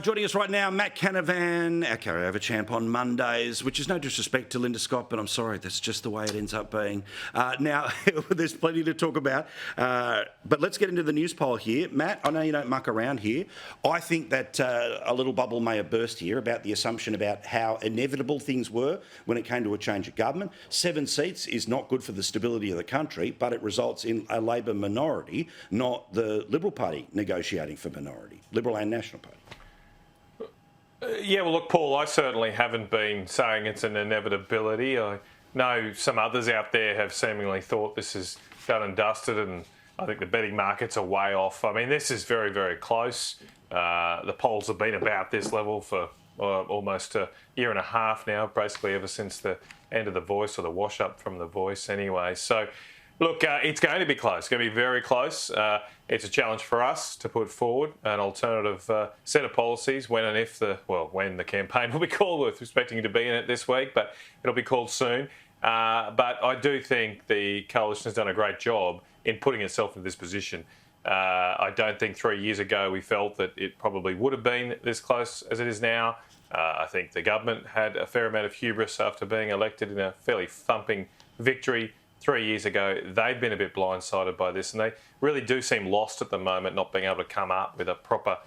Joining us right now, Matt Canavan, our carryover champ on Mondays, which is no disrespect to Linda Scott, but I'm sorry, that's just the way it ends up being. Now, there's plenty to talk about, but let's get into the news poll here. Matt, I know you don't muck around here. I think that a little bubble may have burst here about the assumption about how inevitable things were when it came to a change of government. 7 seats is not good for the stability of the country, but it results in a Labor minority, not the Liberal Party negotiating for minority, Liberal and National Party. Yeah, well, look, Paul, I certainly haven't been saying it's an inevitability. I know some others out there have seemingly thought this is done and dusted, and I think the betting markets are way off. I mean, this is very, very close. The polls have been about this level for almost a year and a half now, basically ever since the end of The Voice, or the wash-up from The Voice anyway. So, look, it's going to be close. It's going to be very close. It's a challenge for us to put forward an alternative set of policies when the campaign will be called. We're expecting to be in it this week, but it'll be called soon. But I do think the coalition has done a great job in putting itself in this position. I don't think 3 years ago we felt that it probably would have been this close as it is now. I think the government had a fair amount of hubris after being elected in a fairly thumping victory 3 years ago. They've been a bit blindsided by this, and they really do seem lost at the moment, not being able to come up with a proper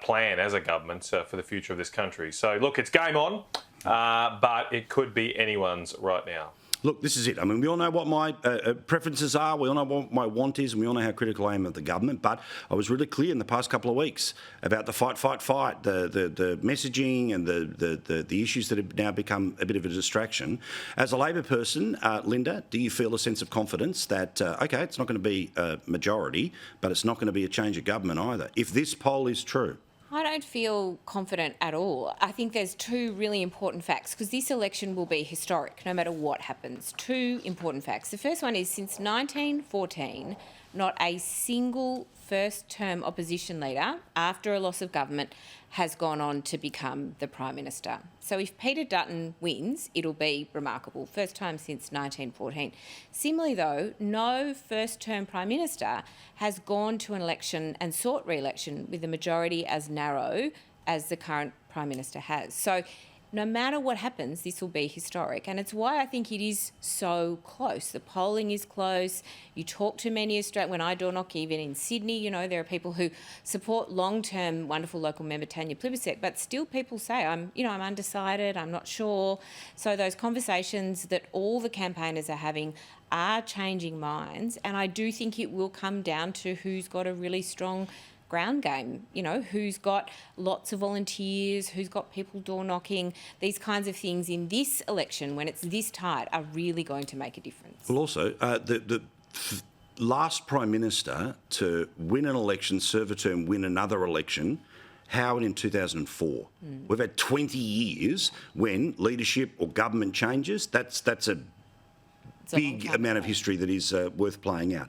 plan as a government for the future of this country. So, look, it's game on, but it could be anyone's right now. Look, this is it. I mean, we all know what my preferences are. We all know what my want is, and we all know how critical I am of the government. But I was really clear in the past couple of weeks about the fight, the messaging and the issues that have now become a bit of a distraction. As a Labor person, Linda, do you feel a sense of confidence that, OK, it's not going to be a majority, but it's not going to be a change of government either, if this poll is true? I don't feel confident at all. I think there's two really important facts, because this election will be historic no matter what happens. Two important facts. The first one is, since 1914, not a single first-term opposition leader, after a loss of government, has gone on to become the Prime Minister. So if Peter Dutton wins, it'll be remarkable. First time since 1914. Similarly, though, no first-term Prime Minister has gone to an election and sought re-election with a majority as narrow as the current Prime Minister has. So no matter what happens, this will be historic. And it's why I think it is so close. The polling is close. You talk to many Australians. When I door knock, even in Sydney, you know, there are people who support long-term wonderful local member Tanya Plibersek, but still people say, I'm undecided, I'm not sure. So those conversations that all the campaigners are having are changing minds. And I do think it will come down to who's got a really strong ground game, who's got lots of volunteers, who's got people door knocking. These kinds of things in this election, when it's this tight, are really going to make a difference. Well, also, the last Prime Minister to win an election, serve a term, win another election, Howard in 2004. We've had 20 years when leadership or government changes. That's a big amount of history that is worth playing out.